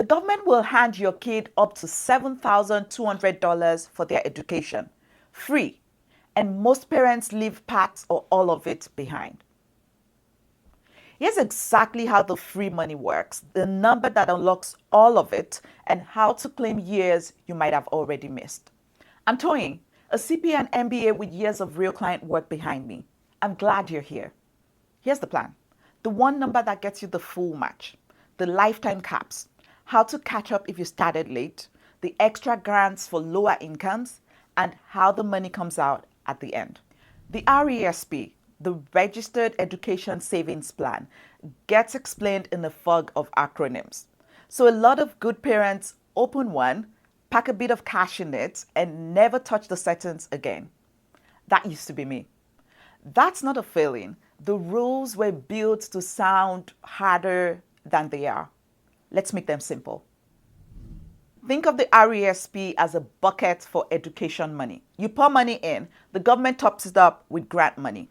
The government will hand your kid up to $7,200 for their education, free, and most parents leave part or all of it behind. Here's exactly how the free money works, the number that unlocks all of it, and how to claim years you might have already missed. I'm Toyin, a CPA and MBA with years of real client work behind me. I'm glad you're here. Here's the plan. The one number that gets you the full match, the lifetime caps, how to catch up if you started late, the extra grants for lower incomes, and how the money comes out at the end. The RESP, the Registered Education Savings Plan, gets explained in a fog of acronyms. So a lot of good parents open one, pack a bit of cash in it, and never touch the settings again. That used to be me. That's not a failing. The rules were built to sound harder than they are. Let's make them simple. Think of the RESP as a bucket for education money. You pour money in, the government tops it up with grant money.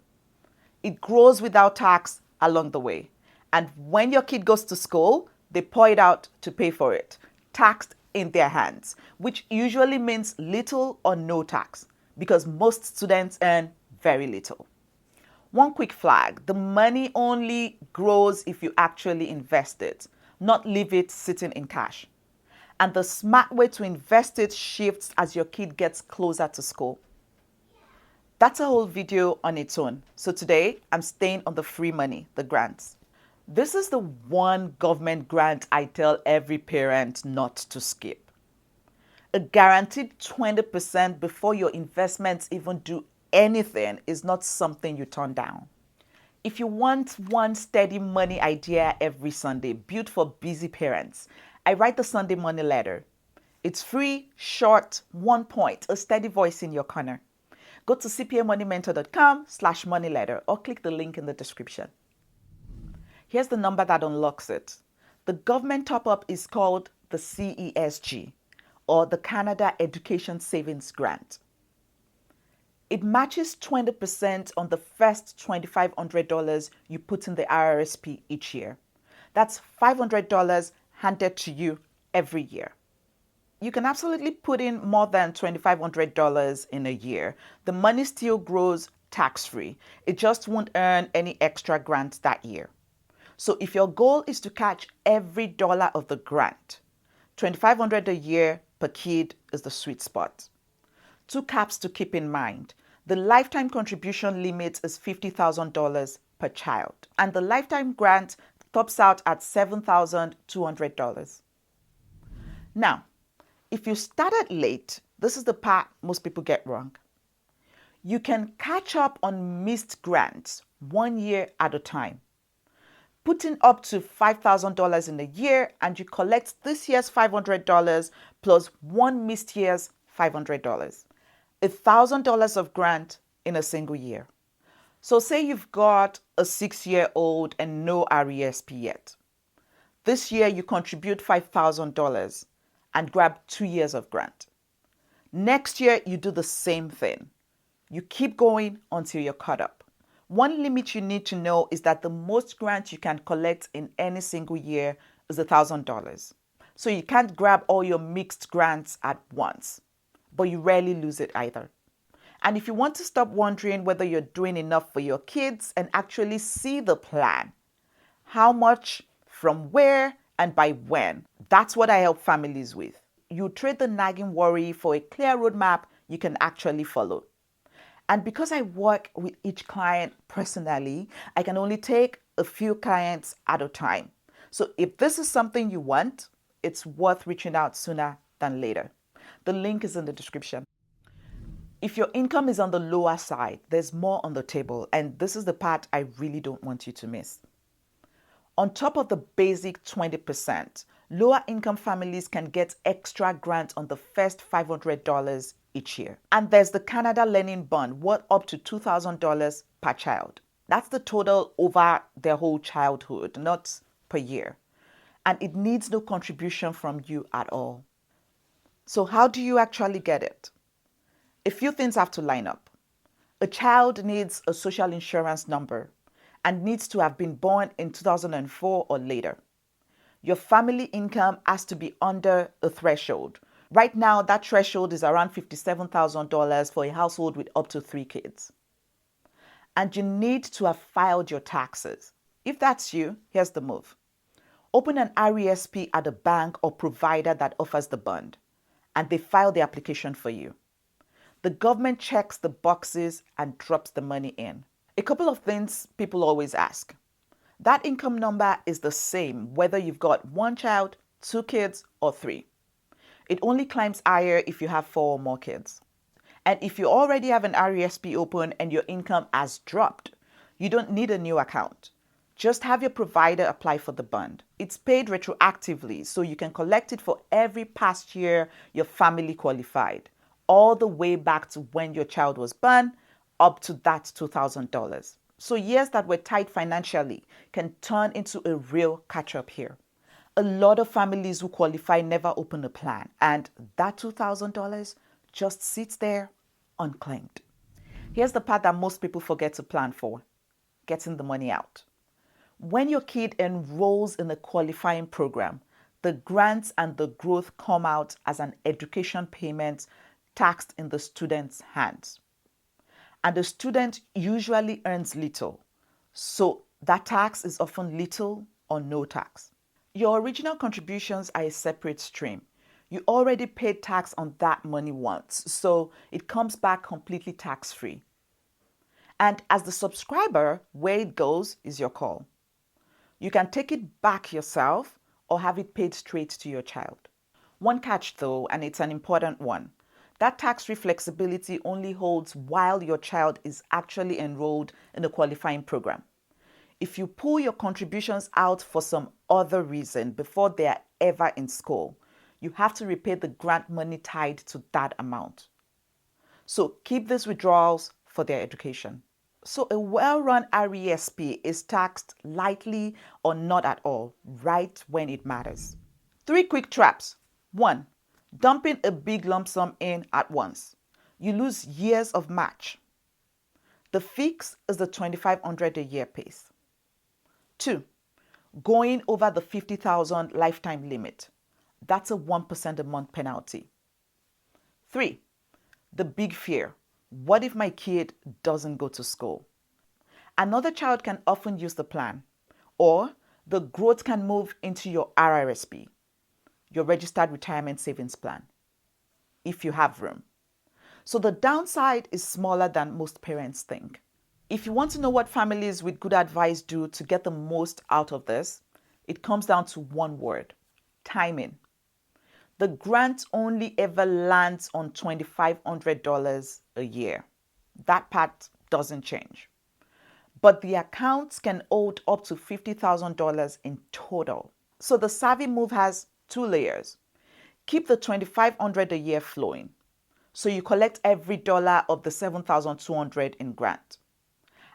It grows without tax along the way. And when your kid goes to school, they pour it out to pay for it, taxed in their hands, which usually means little or no tax because most students earn very little. One quick flag, the money only grows if you actually invest it, not leave it sitting in cash. And the smart way to invest it shifts as your kid gets closer to school. That's a whole video on its own. So today, I'm staying on the free money, the grants. This is the one government grant I tell every parent not to skip. A guaranteed 20% before your investments even do anything is not something you turn down. If you want one steady money idea every Sunday, built for busy parents, I write the Sunday Money Letter. It's free, short, one point, a steady voice in your corner. Go to cpamoneymentor.com/moneyletter or click the link in the description. Here's the number that unlocks it. The government top-up is called the CESG, or the Canada Education Savings Grant. It matches 20% on the first $2,500 you put in the RRSP each year. That's $500 handed to you every year. You can absolutely put in more than $2,500 in a year. The money still grows tax-free. It just won't earn any extra grants that year. So if your goal is to catch every dollar of the grant, $2,500 a year per kid is the sweet spot. Two caps to keep in mind. The lifetime contribution limit is $50,000 per child, and the lifetime grant tops out at $7,200. Now, if you started late, this is the part most people get wrong. You can catch up on missed grants 1 year at a time. Put in up to $5,000 in a year and you collect this year's $500 plus one missed year's $500. $1,000 of grant in a single year. So say you've got a 6-year-old and no RESP yet. This year you contribute $5,000 and grab 2 years of grant. Next year you do the same thing. You keep going until you're caught up. One limit you need to know is that the most grant you can collect in any single year is $1,000. So you can't grab all your mixed grants at once, but you rarely lose it either. And if you want to stop wondering whether you're doing enough for your kids and actually see the plan, how much, from where, and by when, that's what I help families with. You trade the nagging worry for a clear roadmap you can actually follow. And because I work with each client personally, I can only take a few clients at a time. So if this is something you want, it's worth reaching out sooner than later. The link is in the description. If your income is on the lower side, there's more on the table, and this is the part I really don't want you to miss. On top of the basic 20%, lower income families can get extra grants on the first $500 each year. And there's the Canada Learning Bond, worth up to $2,000 per child. That's the total over their whole childhood, not per year. And it needs no contribution from you at all. So how do you actually get it? A few things have to line up. A child needs a social insurance number and needs to have been born in 2004 or later. Your family income has to be under a threshold. Right now, that threshold is around $57,000 for a household with up to 3 kids. And you need to have filed your taxes. If that's you, here's the move. Open an RESP at a bank or provider that offers the bond, and they file the application for you. The government checks the boxes and drops the money in. A couple of things people always ask. That income number is the same whether you've got 1 child, 2 kids, or 3. It only climbs higher if you have 4 or more kids. And if you already have an RESP open and your income has dropped, you don't need a new account. Just have your provider apply for the bond. It's paid retroactively, so you can collect it for every past year your family qualified, all the way back to when your child was born, up to that $2,000. So years that were tight financially can turn into a real catch-up here. A lot of families who qualify never open a plan, and that $2,000 just sits there unclaimed. Here's the part that most people forget to plan for: getting the money out. When your kid enrolls in a qualifying program, the grants and the growth come out as an education payment taxed in the student's hands. And the student usually earns little, so that tax is often little or no tax. Your original contributions are a separate stream. You already paid tax on that money once, so it comes back completely tax-free. And as the subscriber, where it goes is your call. You can take it back yourself or have it paid straight to your child. One catch though, and it's an important one: that tax-free flexibility only holds while your child is actually enrolled in a qualifying program. If you pull your contributions out for some other reason before they are ever in school, you have to repay the grant money tied to that amount. So keep these withdrawals for their education. So a well-run RESP is taxed lightly or not at all, right when it matters. 3 quick traps. 1. Dumping a big lump sum in at once. You lose years of match. The fix is the $2,500 a year pace. 2. Going over the $50,000 lifetime limit. That's a 1% a month penalty. 3. The big fear: what if my kid doesn't go to school? Another child can often use the plan, or the growth can move into your RRSP, your registered retirement savings plan, if you have room. So the downside is smaller than most parents think. If you want to know what families with good advice do to get the most out of this, it comes down to one word: timing. The grant only ever lands on $2,500 a year. That part doesn't change. But the accounts can hold up to $50,000 in total. So the savvy move has 2 layers. Keep the $2,500 a year flowing, so you collect every dollar of the $7,200 in grant.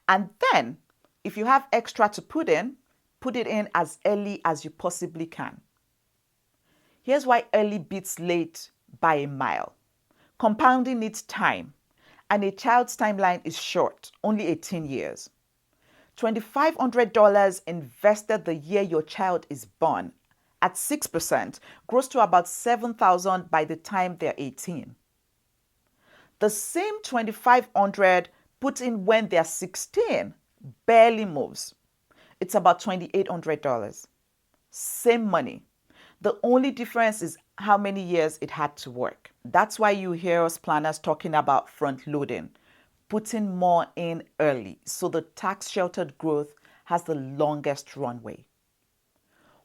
And then, if you have extra to put it in as early as you possibly can. Here's why early beats late by a mile. Compounding needs time, and a child's timeline is short, only 18 years. $2,500 invested the year your child is born at 6% grows to about $7,000 by the time they're 18. The same $2,500 put in when they're 16 barely moves. It's about $2,800. Same money. The only difference is how many years it had to work. That's why you hear us planners talking about front loading, putting more in early, so the tax sheltered growth has the longest runway.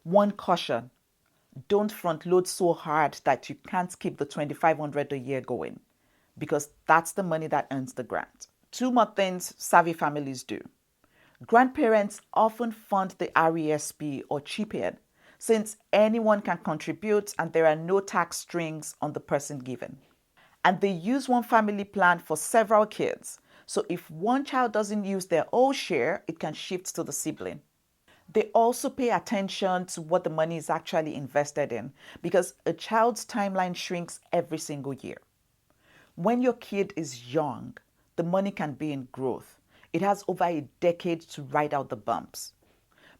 One caution: don't front load so hard that you can't keep the $2,500 a year going, because that's the money that earns the grant. 2 more things savvy families do. Grandparents often fund the RESP or chip in, since anyone can contribute and there are no tax strings on the person given. And they use one family plan for several kids, so if one child doesn't use their whole share, it can shift to the sibling. They also pay attention to what the money is actually invested in, because a child's timeline shrinks every single year. When your kid is young, the money can be in growth. It has over a decade to ride out the bumps.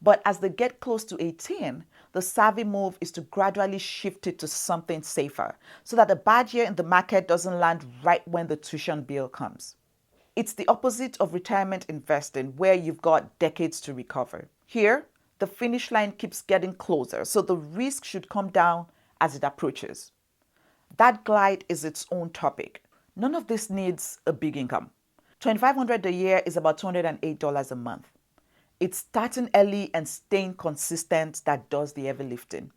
But as they get close to 18, The savvy move is to gradually shift it to something safer so that a bad year in the market doesn't land right when the tuition bill comes. It's the opposite of retirement investing, where you've got decades to recover. Here, the finish line keeps getting closer, so the risk should come down as it approaches. That glide is its own topic. None of this needs a big income. $2,500 a year is about $208 a month. It's starting early and staying consistent that does the heavy lifting.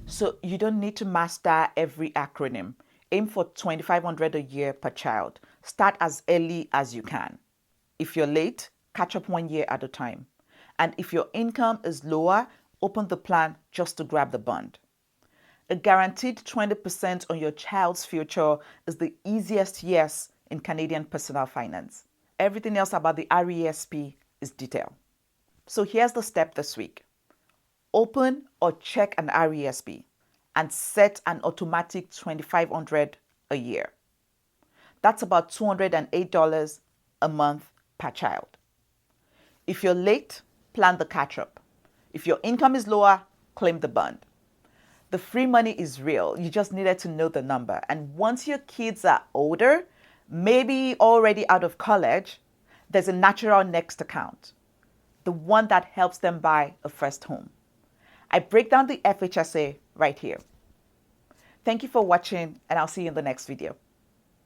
So you don't need to master every acronym. Aim for $2,500 a year per child. Start as early as you can. If you're late, catch up 1 year at a time. And if your income is lower, open the plan just to grab the bond. A guaranteed 20% on your child's future is the easiest yes in Canadian personal finance. Everything else about the RESP is detail. So here's the step this week. Open or check an RESP and set an automatic $2,500 a year. That's about $208 a month per child. If you're late, plan the catch-up. If your income is lower, claim the bond. The free money is real. You just needed to know the number. And once your kids are older, maybe already out of college, there's a natural next account, the one that helps them buy a first home. I break down the FHSA right here. Thank you for watching, and I'll see you in the next video.